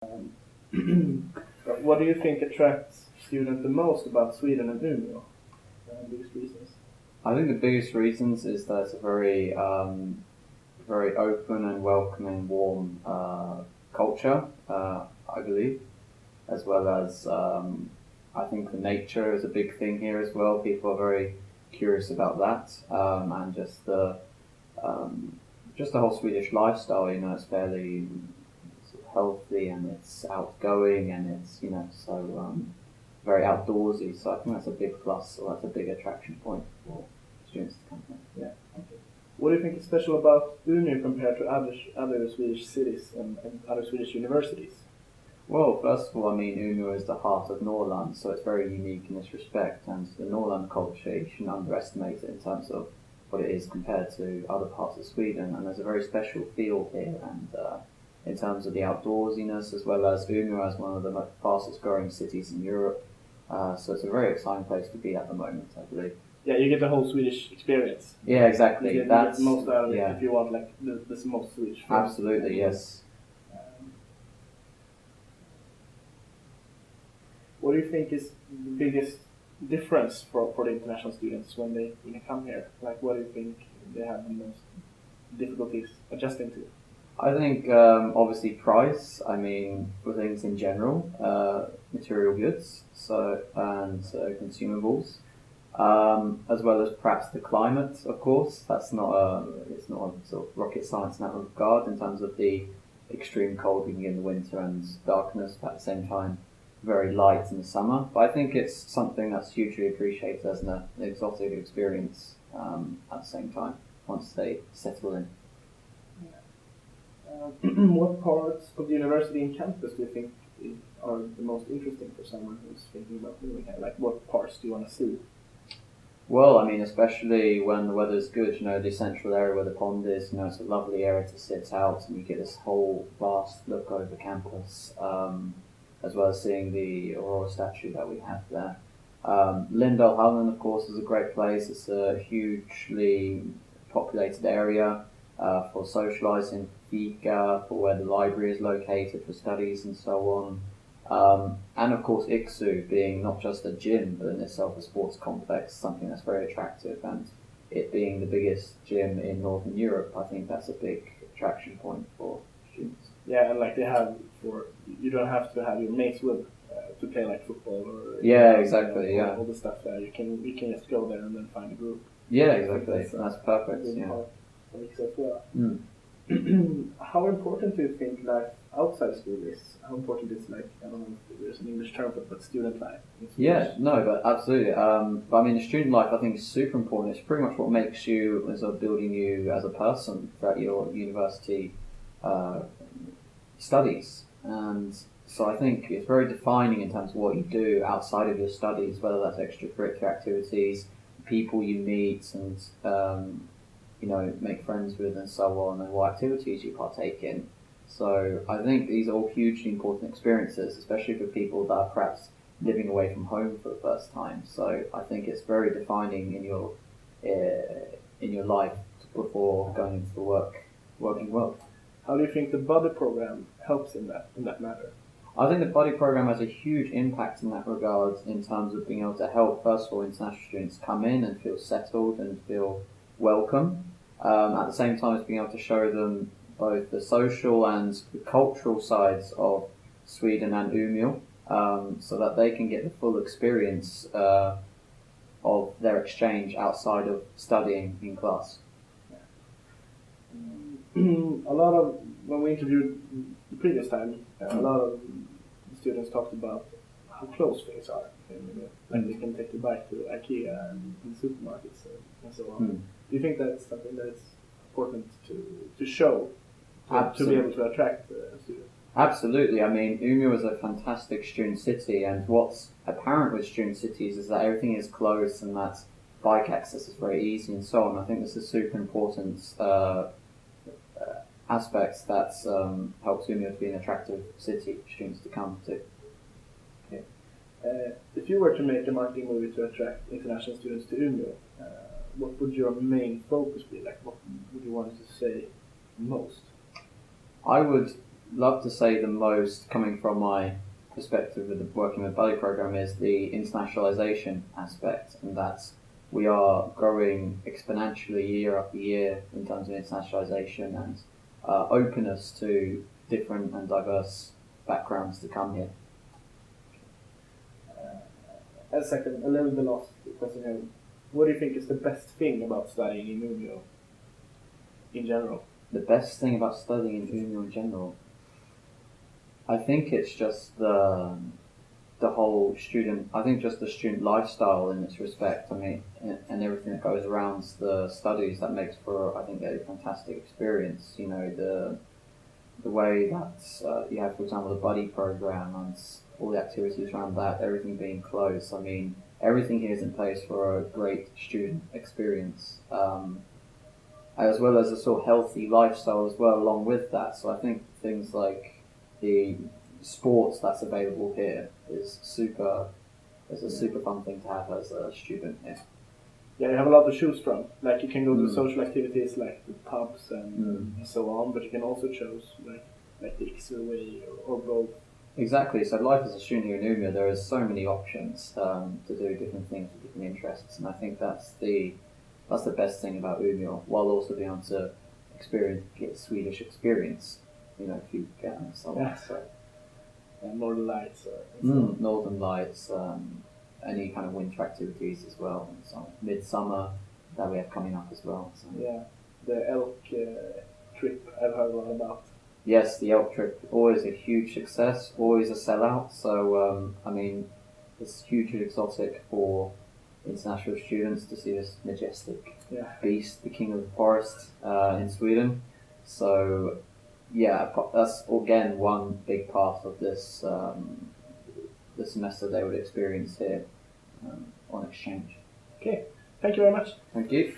But what do you think attracts students the most about Sweden and Umeå? Biggest reasons. I think the biggest reasons is that it's a very open and welcoming, warm culture, I believe, as well as I think the nature is a big thing here as well. People are very curious about that, and just the whole Swedish lifestyle. You know, it's fairly sort of healthy and it's outgoing and it's very outdoorsy. So I think that's a big plus, or that's a big attraction point for students to come here. Yeah. Okay. What do you think is special about Umeå compared to other Swedish cities and other Swedish universities? Well, first of all, I mean, Umeå is the heart of Norrland, so it's very unique in this respect. And the Norrland culture, you shouldn't underestimate it in terms of what it is compared to other parts of Sweden. And there's a very special feel here, and in terms of the outdoorsiness, as well as Umeå as one of the fastest growing cities in Europe. So it's a very exciting place to be at the moment, I believe. Yeah, you get the whole Swedish experience. Yeah, exactly. You get the most out of it if you want like the most Swedish. Absolutely, yes. What do you think is the biggest difference for the international students when they come here? Like, what do you think they have the most difficulties adjusting to? I think obviously price. I mean, for things in general, material goods, and consumables, as well as perhaps the climate. Of course, it's not a sort of rocket science in that regard in terms of the extreme cold we can get in the winter and darkness, but at the same time very light in the summer. But I think it's something that's hugely appreciated as an exotic experience at the same time once they settle in. What parts of the university and campus do you think are the most interesting for someone who's thinking about moving here? Like, what parts do you want to see? Well, I mean, especially when the weather's good, the central area where the pond is, it's a lovely area to sit out and you get this whole vast look over campus, as well as seeing the Aurora statue that we have there. Lindalhallen, of course, is a great place. It's a hugely populated area for socialising, fika, for where the library is located for studies and so on. And of course IKSU being not just a gym but in itself a sports complex, something that's very attractive, and it being the biggest gym in Northern Europe, I think that's a big attraction point for students. Yeah, and like they have you don't have to have your mates with to play like football or exactly, all the stuff there. You can just go there and then find a group. Yeah, exactly. That's perfect. Yeah. As well. How important do you think life outside school is? How important is, like, I don't know if there's an English term for it, but student life? Yeah, no, but absolutely. But I mean, the student life I think is super important. It's pretty much what makes you, sort of building you as a person throughout your university studies. And so I think it's very defining in terms of what you do outside of your studies, whether that's extracurricular activities, people you meet and make friends with and so on, and what activities you partake in. So I think these are all hugely important experiences, especially for people that are perhaps living away from home for the first time. So I think it's very defining in your life before going into the working world. How do you think the buddy program helps in that matter? I think the buddy program has a huge impact in that regard in terms of being able to help, first of all, international students come in and feel settled and feel welcome. At the same time as being able to show them both the social and the cultural sides of Sweden and Umeå, so that they can get the full experience of their exchange outside of studying in class. A lot of, when we interviewed the previous time, a lot of students talked about how close things are. Like they can take the bike to IKEA and supermarkets and so on. Do you think that's something that's important to show, to be able to attract students? Absolutely. I mean, Umeå is a fantastic student city, and what's apparent with student cities is that everything is close and that bike access is very easy and so on. I think this is super important aspects that helps Umeå to be an attractive city for students to come to. Okay. If you were to make a marketing movie to attract international students to Umeå, what would your main focus be? Like, what would you want to say most? I would love to say the most, coming from my perspective with the working with buddy program, is the internationalization aspect, and that's we are growing exponentially year after year in terms of internationalization and openness to different and diverse backgrounds to come here. As a second, a little bit last question here. What do you think is the best thing about studying in Umeå in general? The best thing about studying in Umeå in general, I think it's just the whole student. I think just the student lifestyle in this respect. I mean, and everything that goes around the studies that makes for, I think, a fantastic experience. You know, the way that you have, for example, the buddy program and all the activities around that, everything being close. I mean, everything here is in place for a great student experience, as well as a sort of healthy lifestyle as well along with that. So I think things like the sports that's available here is a super fun thing to have as a student here. Yeah, you have a lot to choose from. Like you can go to social activities like the pubs and so on, but you can also choose like the Xer way or both. Exactly. So life as a student here in Umeå, there are so many options to do different things with different interests, and I think that's the best thing about Umeå, while also being able to get Swedish experience. You know, if you get something. Yeah. So. Northern Lights. Northern Lights. Any kind of winter activities as well. And so midsummer that we have coming up as well. So. Yeah, the elk trip I've heard a lot about. Yes, the elk trip, always a huge success, always a sellout. So, I mean, it's hugely exotic for international students to see this majestic beast, the king of the forest, in Sweden. So, yeah, that's again one big part of this the semester they would experience here on exchange. Okay, thank you very much. Thank you.